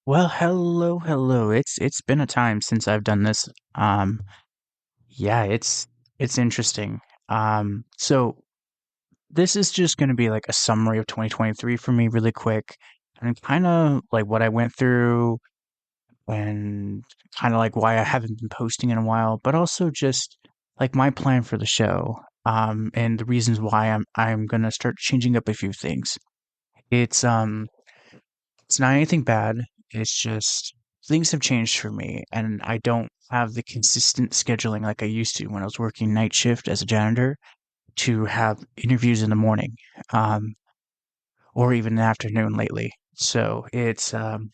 Well, hello, hello. It's been a time since I've done this. Yeah, it's interesting. So this is just going to be like a summary of 2023 for me really quick and kind of like what I went through and kind of like why I haven't been posting in a while, but also just like my plan for the show. And the reasons why I'm going to start changing up a few things. It's um It's not anything bad. It's just things have changed for me, and I don't have the consistent scheduling like I used to when I was working night shift as a janitor to have interviews in the morning, um, or even in the afternoon lately. So I'm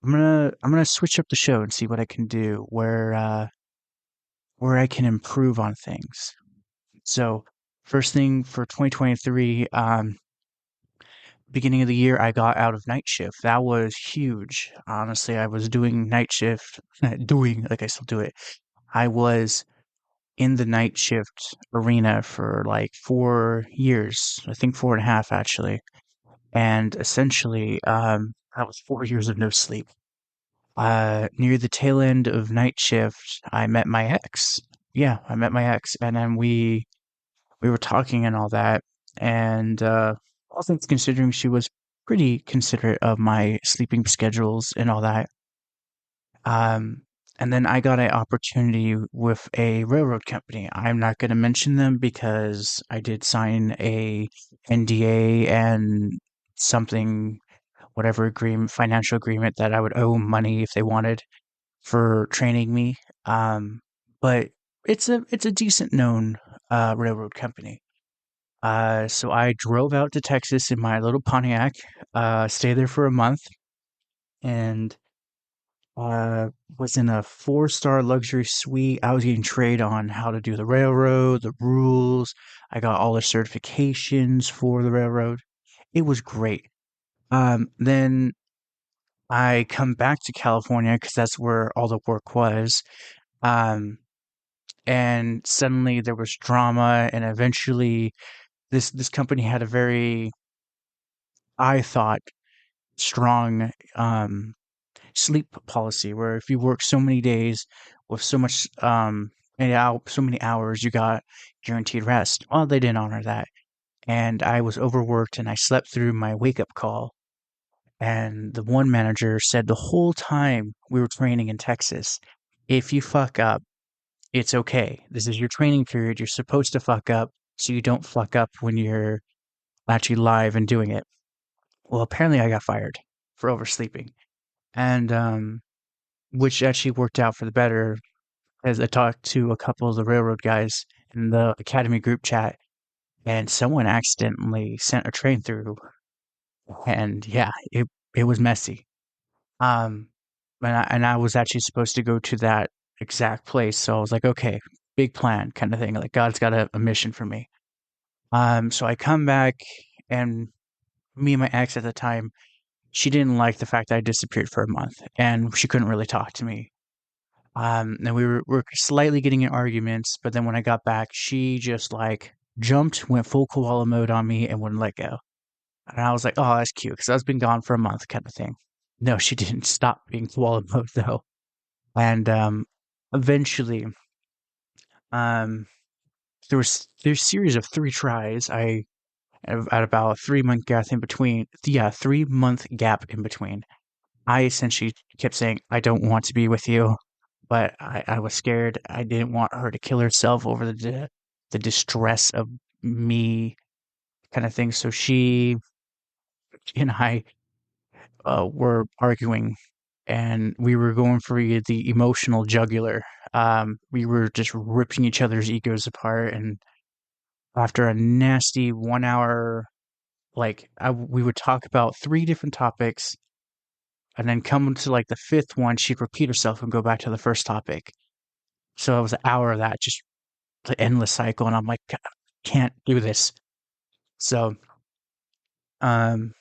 gonna switch up the show and see what I can do where I can improve on things. So first thing for 2023, beginning of the year, I got out of night shift. That was huge. Honestly, I was doing night shift, doing like I still do it. I was in the night shift arena for like 4 years, I think 4.5 actually. And essentially, that was 4 years of no sleep. Near the tail end of night shift, I met my ex. Yeah, I met my ex, and then we were talking and all that, and all things considering, she was pretty considerate of my sleeping schedules and all that. Um, and then I got an opportunity with a railroad company. I'm not going to mention them because I did sign a NDA and something, whatever agreement, financial agreement that I would owe money if they wanted for training me. But it's a decent known railroad company. So I drove out to Texas in my little Pontiac, stayed there for a month, and uh, was in a four-star luxury suite. I was getting trained on how to do the railroad, the rules. I got all the certifications for the railroad. It was great. Then I come back to California because that's where all the work was. Um, and suddenly there was drama, and eventually this company had a very, I thought, strong sleep policy where if you work so many days with so much and out so many hours, you got guaranteed rest. Well, they didn't honor that, and I was overworked, and I slept through my wake up call. And the one manager said the whole time we were training in Texas, if you fuck up, it's okay. This is your training period. You're supposed to fuck up so you don't fuck up when you're actually live and doing it. Well, apparently I got fired for oversleeping. And which actually worked out for the better as I talked to a couple of the railroad guys in the academy group chat, and someone accidentally sent a train through, and yeah, it was messy. Um, and I was actually supposed to go to that exact place, so I was like, okay, big plan kind of thing. Like God's got a mission for me. So I come back, and me and my ex at the time, she didn't like the fact that I disappeared for a month, and she couldn't really talk to me. And we were slightly getting in arguments, but then when I got back, she just like jumped, went full koala mode on me, and wouldn't let go. And I was like, "Oh, that's cute," because I've been gone for a month, kind of thing. No, she didn't stop being koala mode though. And eventually, um, there's a series of three tries. I at about a 3 month gap in between. Yeah, 3 month gap in between. I essentially kept saying, I don't want to be with you, but I was scared. I didn't want her to kill herself over the distress of me kind of thing. So she and I were arguing, and we were going for the emotional jugular. We were just ripping each other's egos apart. And after a nasty 1 hour, we would talk about three different topics, and then come to like the fifth one, she'd repeat herself and go back to the first topic. So it was an hour of that, just the endless cycle, and I'm like, "God, can't do this." So, um,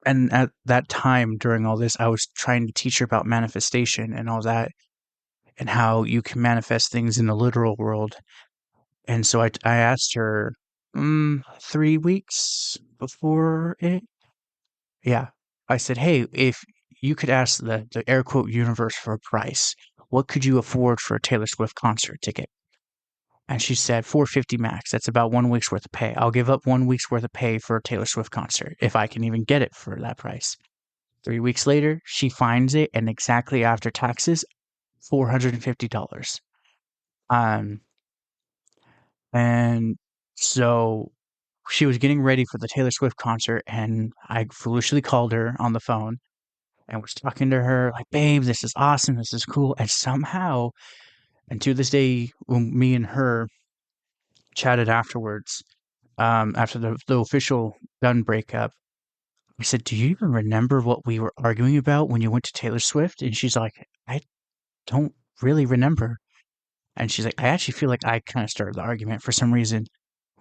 and at that time during all this, I was trying to teach her about manifestation and all that, and how you can manifest things in the literal world. And so I asked her, 3 weeks before it, yeah, I said, "Hey, if you could ask the air quote universe for a price. What could you afford for a Taylor Swift concert ticket? And she said 450 max. That's about 1 week's worth of pay. I'll give up 1 week's worth of pay for a Taylor Swift concert if I can even get it for that price. 3 weeks later, she finds it, and exactly after taxes, $450. Um, and so she was getting ready for the Taylor Swift concert, and I foolishly called her on the phone and was talking to her like, "Babe, this is awesome. This is cool." And somehow, and to this day, when me and her chatted afterwards, after the official gun breakup, I said, "Do you even remember what we were arguing about when you went to Taylor Swift?" And she's like, "I don't really remember." And she's like, "I actually feel like I kind of started the argument for some reason."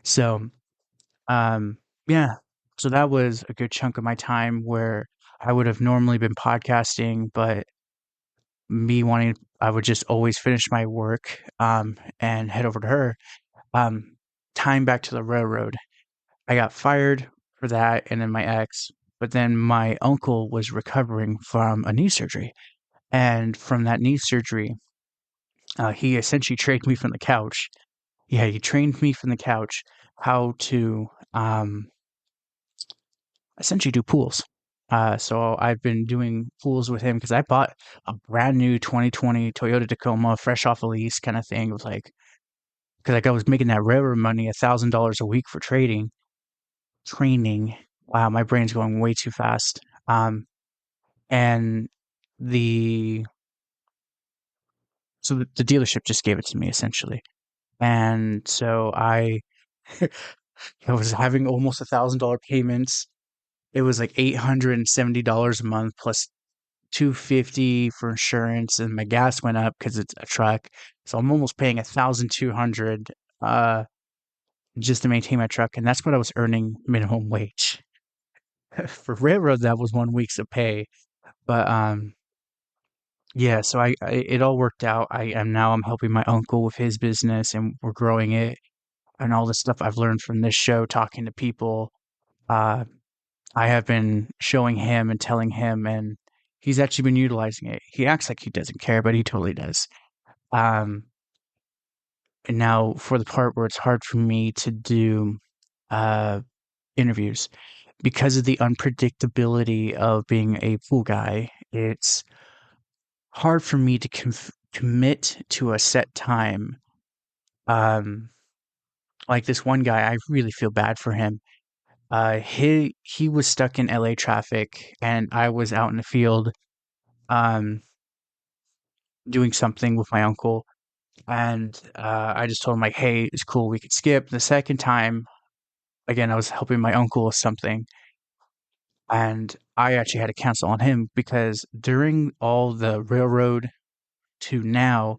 So, um, yeah. So that was a good chunk of my time where I would have normally been podcasting, but me wanting, I would just always finish my work, and head over to her. Um, Time back to the railroad. I got fired for that, and then my ex. But then my uncle was recovering from a knee surgery, and from that knee surgery, he essentially trained me from the couch. Yeah, he trained me from the couch how to essentially do pools. So I've been doing pools with him because I bought a brand new 2020 Toyota Tacoma, fresh off a lease kind of thing. It was like, because like I was making that railroad money, $1,000 a week for training. Wow, my brain's going way too fast. And the the dealership just gave it to me essentially, and so I was having almost $1,000 payments. It was like $870 a month plus 250 for insurance, and my gas went up because it's a truck. So I'm almost paying 1,200 uh just to maintain my truck, and that's what I was earning minimum wage. For railroad, that was 1 week's of pay. But yeah, so I it all worked out. I'm helping my uncle with his business, and we're growing it, and all the stuff I've learned from this show, talking to people. Uh, I have been showing him and telling him, and he's actually been utilizing it. He acts like he doesn't care, but he totally does. Um, and now for the part where it's hard for me to do uh, interviews because of the unpredictability of being a pool guy, it's hard for me to commit to a set time. Um, like this one guy, I really feel bad for him. He was stuck in LA traffic, and I was out in the field, um, doing something with my uncle, and I just told him like, "Hey, it's cool, we could skip." The second time, again, I was helping my uncle with something, and I actually had to cancel on him because during all the railroad to now,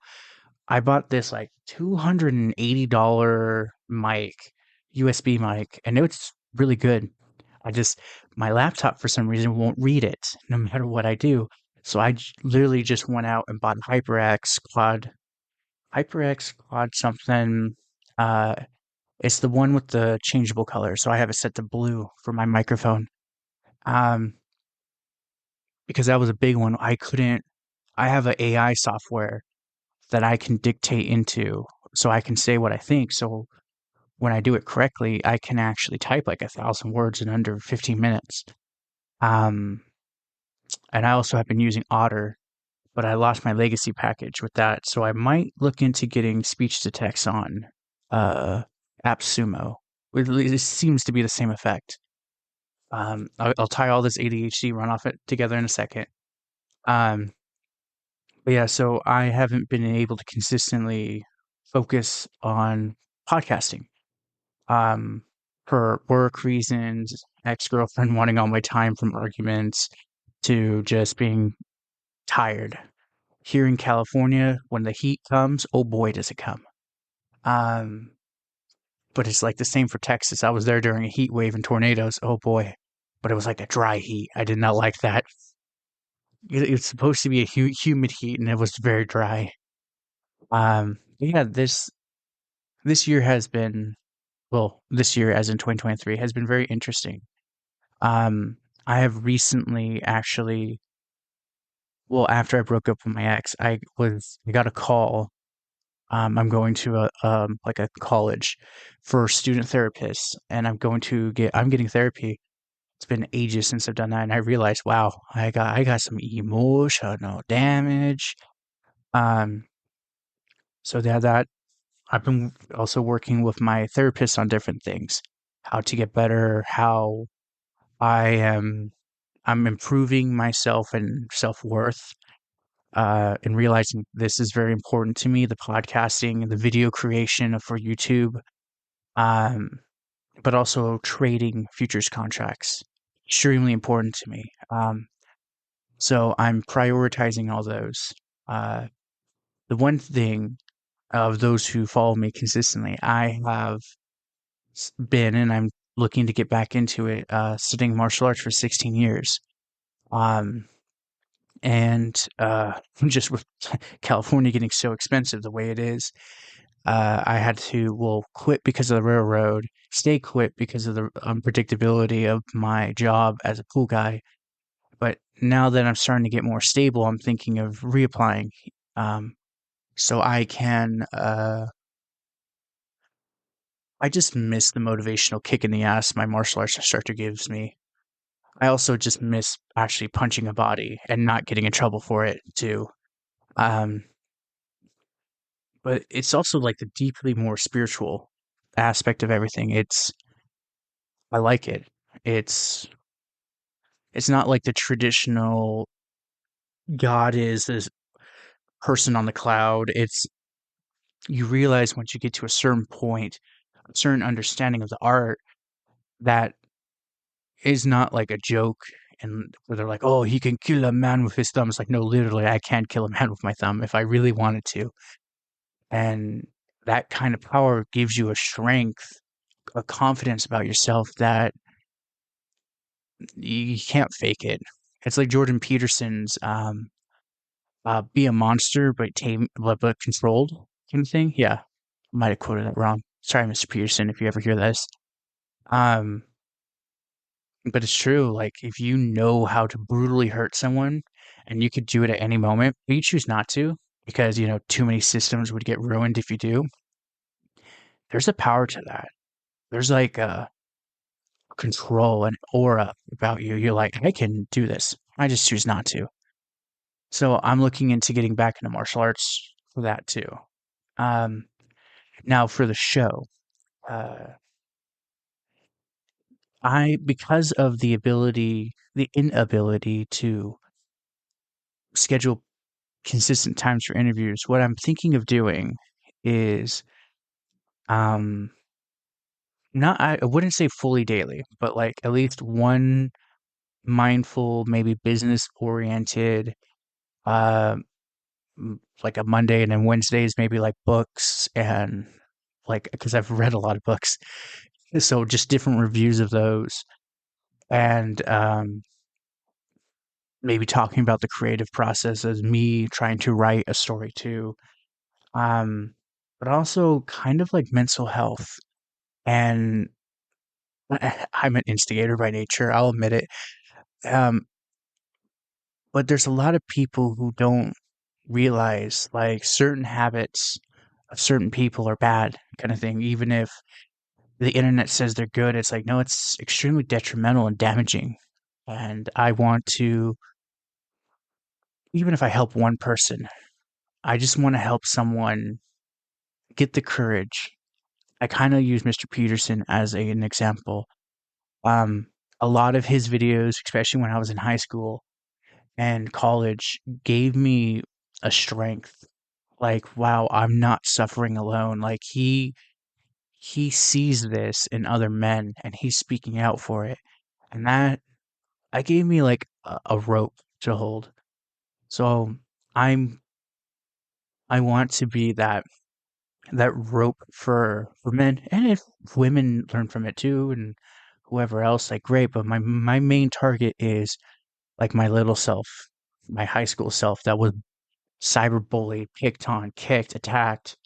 I bought this like $280 mic, USB mic, and it's really good. I just my laptop for some reason won't read it no matter what I do. So literally just went out and bought a HyperX Quad something. Uh, it's the one with the changeable color. So I have it set to blue for my microphone. Um, because that was a big one. I have an AI software that I can dictate into so I can say what I think. So when I do it correctly, I can actually type like 1,000 words in under 15 minutes. Um, and I also have been using Otter, but I lost my legacy package with that. So I might look into getting speech to text on uh, AppSumo. It seems to be the same effect. I'll tie all this ADHD run off it together in a second. Um, but yeah, so I haven't been able to consistently focus on podcasting. Um, for work reasons, ex-girlfriend wanting all my time from arguments to just being tired. Here in California, when the heat comes, oh boy, does it come. Um, but it's like the same for Texas. I was there during a heat wave and tornadoes. Oh boy. But it was like a dry heat. I did not like that. It's supposed to be a humid heat, and it was very dry. Yeah, this year has been, well, this year as in 2023 has been very interesting. Um, I have recently actually well, after I broke up with my ex, I got a call. I'm going to like a college for student therapists, and I'm getting therapy. It's been ages since I've done that, and I realized, wow, I got some emotional damage. Um, so that I've been also working with my therapist on different things, how to get better, how I am I'm improving myself and self-worth, and realizing this is very important to me, the podcasting and the video creation for YouTube, um, but also trading futures contracts, extremely important to me. So I'm prioritizing all those. Uh, the one thing of those who follow me consistently, I have been, and I'm looking to get back into it, studying martial arts for 16 years. Um, and just with California getting so expensive the way it is, I had to, well, quit because of the railroad, stay quit because of the unpredictability of my job as a pool guy. But now that I'm starting to get more stable, I'm thinking of reapplying, um, so I can. I just miss the motivational kick in the ass my martial arts instructor gives me. I also just miss actually punching a body and not getting in trouble for it too. Um, but it's also like the deeply more spiritual aspect of everything. I like it. It's it's not like the traditional God is this person on the cloud. It's you realize once you get to a certain point, a certain understanding of the art that is not like a joke and where they're like, oh, he can kill a man with his thumb. It's like, no, literally, I can kill a man with my thumb if I really wanted to. And that kind of power gives you a strength, a confidence about yourself that you can't fake it. It's like Jordan Peterson's "Be a monster, but tame, but controlled" kind of thing. Yeah, might have quoted that wrong. Sorry, Mr. Peterson, if you ever hear this. Um, but it's true. Like if you know how to brutally hurt someone, and you could do it at any moment, but you choose not to because too many systems would get ruined if you do. There's a power to that. There's like a control and aura about you. You're like, I can do this. I just choose not to. So I'm looking into getting back into martial arts for that too. Um, Now for the show, uh, because of the inability to schedule consistent times for interviews, what I'm thinking of doing is, um, not, I wouldn't say fully daily, but like at least one mindful, maybe business oriented, uh, like a Monday and then Wednesdays, maybe like books and like, because I've read a lot of books. So just different reviews of those and, maybe talking about the creative process as me trying to write a story too. Um, but also kind of like mental health. And I'm an instigator by nature, I'll admit it. Um, but there's a lot of people who don't realize like certain habits of certain people are bad kind of thing. Even if the internet says they're good, it's like, no, it's extremely detrimental and damaging. And I want to, even if I help one person, I just want to help someone get the courage. I kind of use Mr. Peterson as an example. Um, a lot of his videos, especially when I was in high school and college, gave me a strength. Like, wow, I'm not suffering alone. Like he sees this in other men and he's speaking out for it. And that gave me like a rope to hold. So I'm I want to be that rope for men, and if women learn from it too and whoever else, like great, but my main target is like my little self, my high school self that was cyberbullied, picked on, kicked, attacked,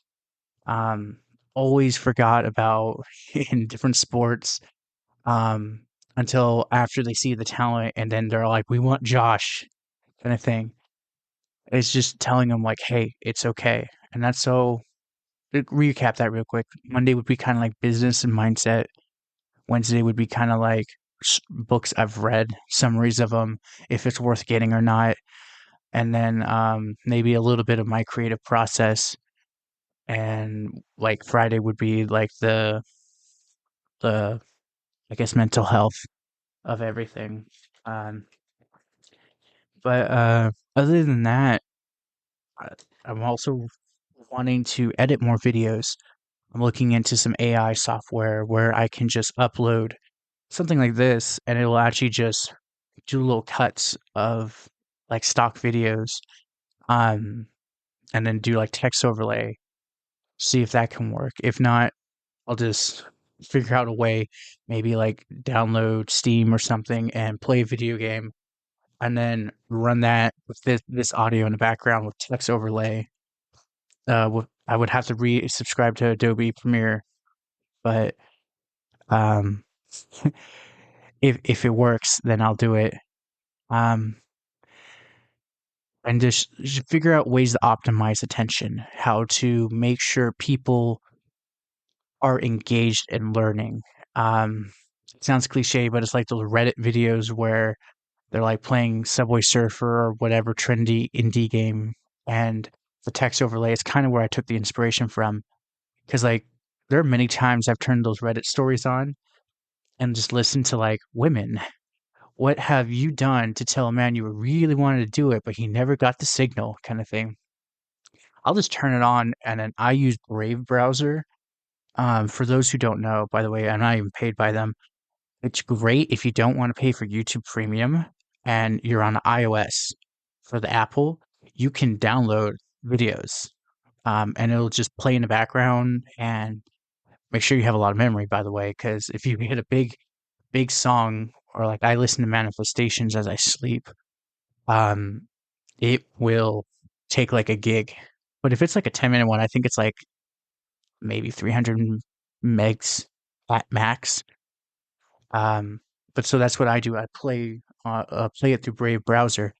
um always forgot about in different sports, um until after they see the talent and then they're like, we want Josh kind of thing. It's just telling them like, hey, it's okay. And that's so recap that real quick. Monday would be kind of like business and mindset. Wednesday would be kind of like books I've read, summaries of them, if it's worth getting or not. And then maybe a little bit of my creative process. And like Friday would be like the I guess mental health of everything. Um, but other than that, I- I'm also wanting to edit more videos. I'm looking into some AI software where I can just upload something like this and it'll actually just do little cuts of like stock videos, um, and then do like text overlay, see if that can work. If not, I'll just figure out a way, maybe like download Steam or something and play a video game and then run that with this audio in the background with text overlay. I would have to re-subscribe to Adobe Premiere, but um, if it works, then I'll do it. Um, and just figure out ways to optimize attention, how to make sure people are engaged in learning. It sounds cliche, but it's like those Reddit videos where they're like playing Subway Surfer or whatever trendy indie game, and the text overlay is kind of where I took the inspiration from. Because like there are many times I've turned those Reddit stories on and just listened to like women. What have you done to tell a man you really wanted to do it, but he never got the signal, kind of thing? I'll just turn it on, and then I use Brave browser. For those who don't know, by the way, I'm not even paid by them. It's great if you don't want to pay for YouTube Premium and you're on iOS. For the Apple, you can download videos, and it'll just play in the background. And make sure you have a lot of memory, by the way, because if you hit a big song, or like I listen to manifestations as I sleep, um, it will take like a gig. But if it's like a 10-minute one, I think it's like maybe 300 megs at max. Um, but so that's what I do. I play it through Brave browser.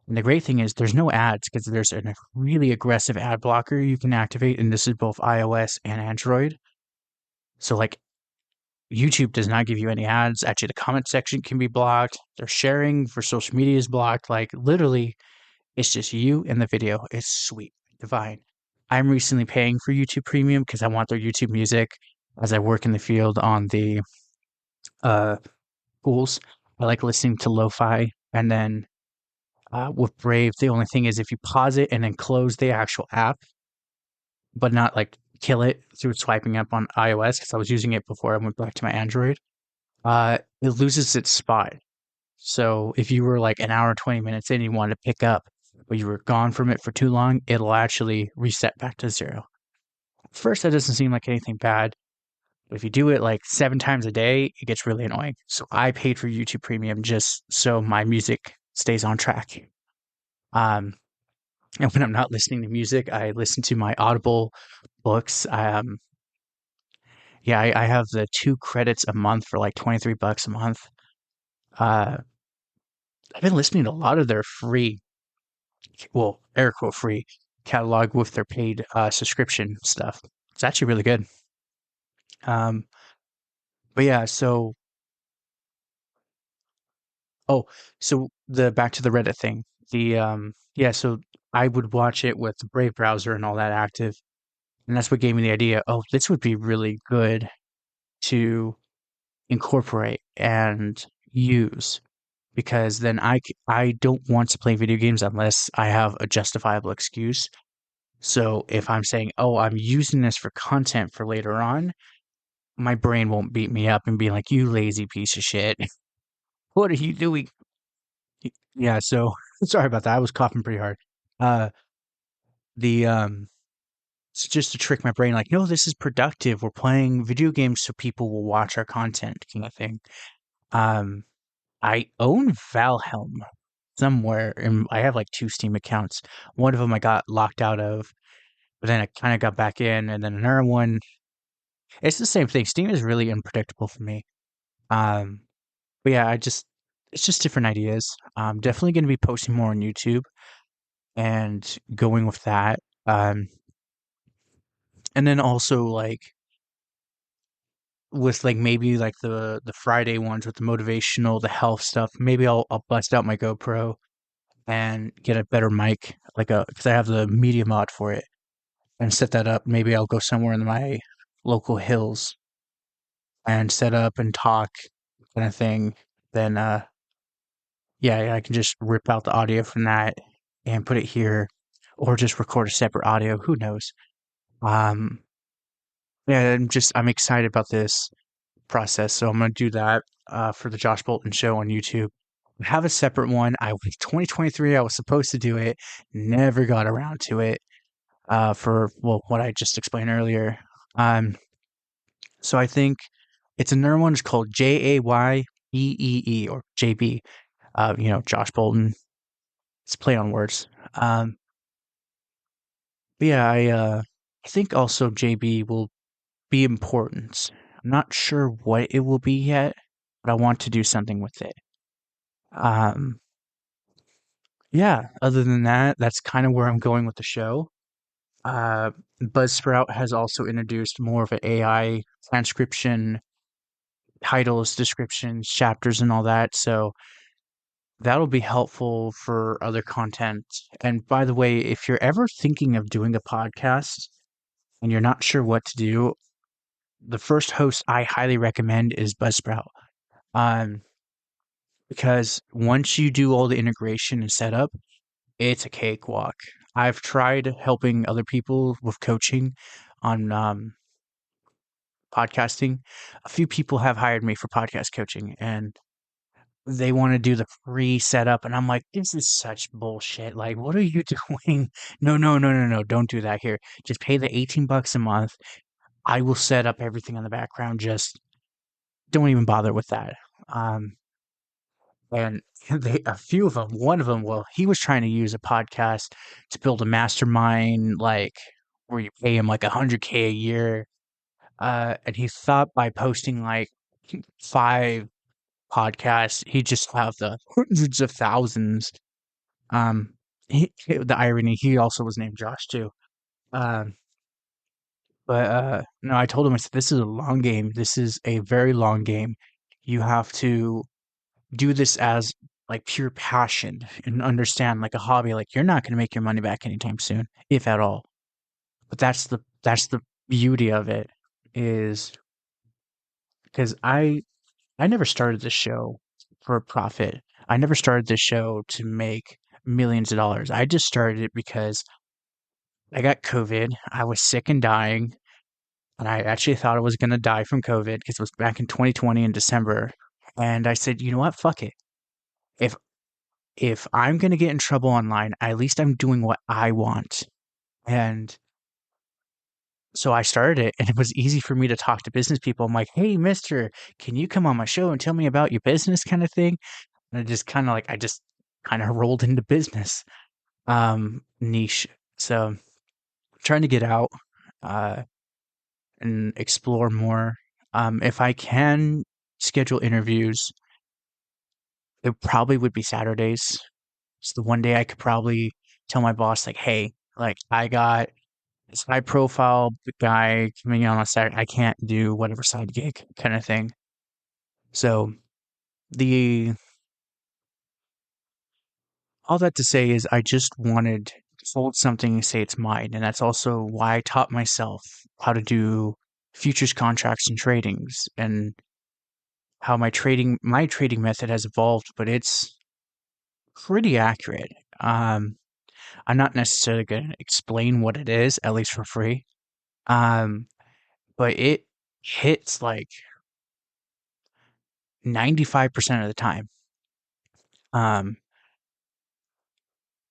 And the great thing is there's no ads because there's a really aggressive ad blocker you can activate, and this is both iOS and Android. So like YouTube does not give you any ads. Actually, the comment section can be blocked. Their sharing for social media is blocked. Like literally, it's just you and the video. It's sweet, divine. I'm recently paying for YouTube Premium because I want their YouTube music as I work in the field on the uh, tools. I like listening to lo-fi, and then with Brave, the only thing is if you pause it and then close the actual app, but not like kill it through swiping up on iOS because I was using it before I went back to my Android. It loses its spot. So if you were like an hour and 20 minutes in, you wanted to pick up, but you were gone from it for too long, it'll actually reset back to zero. First, that doesn't seem like anything bad, but if you do it like 7 times a day, it gets really annoying. So I paid for YouTube Premium just so my music stays on track. Um, and when I'm not listening to music, I listen to my Audible books. Yeah, I have the 2 credits a month for like 23 bucks a month. Uh, I've been listening to a lot of their free, well, air quote free catalog with their paid subscription stuff. It's actually really good. Um, but yeah, oh, so the back to the Reddit thing. Yeah, so I would watch it with the Brave browser and all that active, and that's what gave me the idea. Oh, this would be really good to incorporate and use because then I don't want to play video games unless I have a justifiable excuse. So if I'm saying, "Oh, I'm using this for content for later on," my brain won't beat me up and be like, "You lazy piece of shit. What are you doing?" Yeah, so sorry about that. I was coughing pretty hard. Uh the it's just to trick my brain like, "No, this is productive. We're playing video games so people will watch our content," kind of thing. Um I own Valhelm somewhere, and I have like 2 Steam accounts. One of them I got locked out of, but then I kind of got back in, and then another one. It's the same thing. Steam is really unpredictable for me. Um, but yeah, it's just different ideas. I'm definitely going to be posting more on YouTube. and going with that. Um, and then also like with like maybe like the Friday ones with the motivational, the health stuff. Maybe I'll bust out my GoPro and get a better mic, like a because I have the media mod for it, and set that up. Maybe I'll go somewhere in my local hills and set up and talk kind of thing. Then yeah, I can just rip out the audio from that and put it here, or just record a separate audio. Who knows? Um, yeah, I'm excited about this process, so I'm gonna do that for the Josh Bolton show on YouTube. I have a separate one. I was 2023. I was supposed to do it, never got around to it. For well, what I just explained earlier. Um, so I think it's another one. It's called JAYBEE or JB. Josh Bolton. It's a play on words. But yeah, I think also JB will be important. I'm not sure what it will be yet, but I want to do something with it. Um, yeah, other than that, that's kind of where I'm going with the show. Uh, Buzzsprout has also introduced more of an AI transcription, titles, descriptions, chapters, and all that. So that'll be helpful for other content. And by the way, if you're ever thinking of doing a podcast and you're not sure what to do, the first host I highly recommend is Buzzsprout. Um, because once you do all the integration and setup, it's a cakewalk. I've tried helping other people with coaching on podcasting. A few people have hired me for podcast coaching, and they want to do the free setup, and I'm like, this is such bullshit. Like, what are you doing? No, no, no, no, no. Don't do that here. Just pay the $18 a month. I will set up everything in the background. Just don't even bother with that. Um, and a few of them, one of them, well, he was trying to use a podcast to build a mastermind, like where you pay him like 100K a year. And he thought by posting like 5 podcasts, he just have the hundreds of thousands. The irony, he also was named Josh too. Um, but no, I told him, I said, this is a long game. This is a very long game. You have to do this as like pure passion and understand like a hobby. Like you're not going to make your money back anytime soon, if at all. But that's the beauty of it is because I never started this show for a profit. I never started this show to make millions of dollars. I just started it because I got COVID. I was sick and dying, and I actually thought I was going to die from COVID because it was back in 2020 in December. And I said, you know what? Fuck it. If if I'm going to get in trouble online, at least I'm doing what I want. And so I started it, and it was easy for me to talk to business people. I'm like, hey, mister, can you come on my show and tell me about your business kind of thing? And I just kind of rolled into business niche. So I'm trying to get out uh, and explore more. If I can schedule interviews, it probably would be Saturdays. It's the one day I could probably tell my boss, like, hey, like I got this high profile guy coming on Saturday. I can't do whatever side gig kind of thing. So the all that to say is I just wanted to hold something and say it's mine. And that's also why I taught myself how to do futures contracts and tradings and how my trading method has evolved, but it's pretty accurate. I'm not necessarily going to explain what it is, at least for free. Um, but it hits like 95% of the time. Um,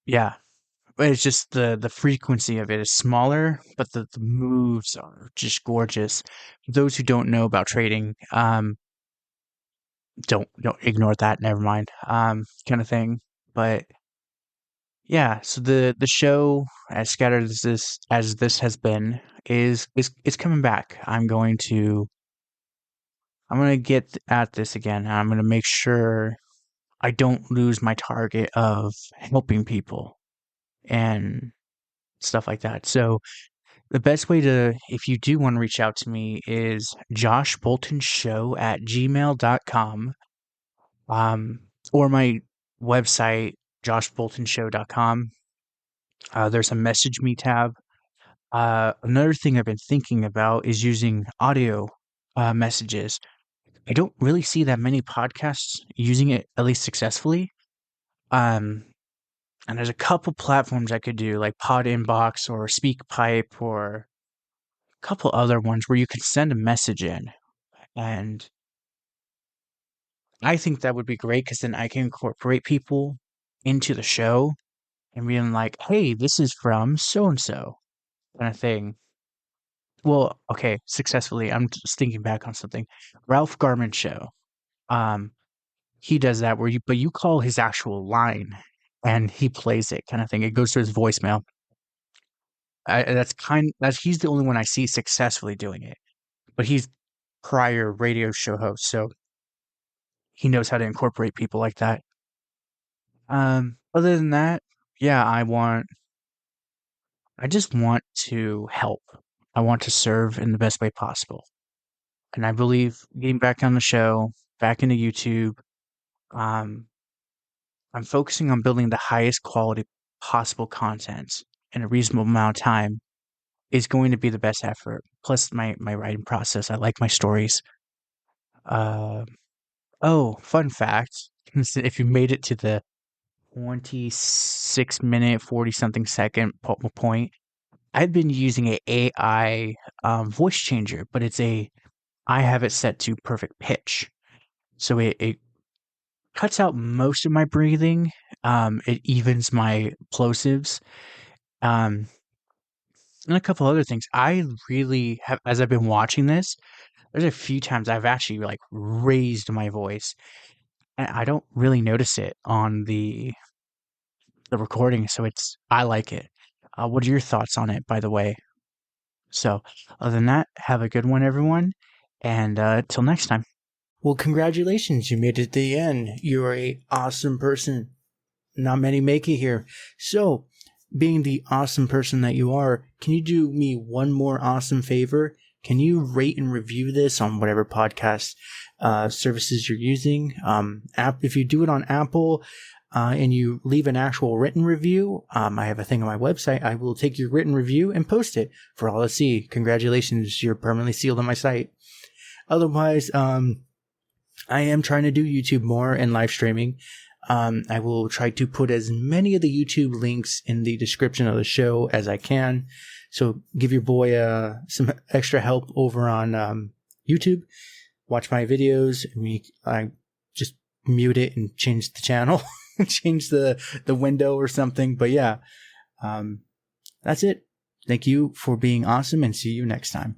yeah, but it's just the frequency of it is smaller, but the moves are just gorgeous. For those who don't know about trading, don't ignore that. Never mind, kind of thing. But yeah, so the show, as scattered as this has been, is coming back. I'm going to get at this again. I'm going to make sure I don't lose my target of helping people. and stuff like that. So the best way to, if you do want to reach out to me, is joshboltonshow@gmail.com, or my website, joshboltonshow.com. There's a message me tab. Another thing I've been thinking about is using audio messages. I don't really see that many podcasts using it, at least successfully. Um, and there's a couple platforms I could do, like Pod Inbox or SpeakPipe or a couple other ones where you could send a message in. And I think that would be great because then I can incorporate people into the show and being like, hey, this is from so and so kind of thing. Well, okay, successfully. I'm just thinking back on something. Ralph Garman show. Um, he does that where you call his actual line and he plays it kind of thing. It goes to his voicemail. That's he's the only one I see successfully doing it. But he's prior radio show host, so he knows how to incorporate people like that. Other than that, yeah, I just want to help. I want to serve in the best way possible. And I believe getting back on the show, back into YouTube, um, I'm focusing on building the highest quality possible content in a reasonable amount of time is going to be the best effort. Plus my writing process. I like my stories. Uh, oh, fun fact. If you made it to the 26-minute, 40 something second point, I've been using a AI voice changer, but I have it set to perfect pitch. So it cuts out most of my breathing. It evens my plosives. Um, and a couple other things. I really have, as I've been watching this, there's a few times I've actually like raised my voice, and I don't really notice it on the recording. So I like it. What are your thoughts on it, by the way? So, other than that, have a good one, everyone, and till next time. Well, congratulations. You made it to the end. You're a awesome person. Not many make it here. So, being the awesome person that you are, can you do me one more awesome favor? Can you rate and review this on whatever podcast services you're using? If you do it on Apple and you leave an actual written review, I have a thing on my website. I will take your written review and post it for all to see. Congratulations, you're permanently sealed on my site. Otherwise, I am trying to do YouTube more and live streaming. I will try to put as many of the YouTube links in the description of the show as I can. So give your boy some extra help over on YouTube. Watch my videos. I just mute it and change the channel, change the window or something. But yeah, that's it. Thank you for being awesome and see you next time.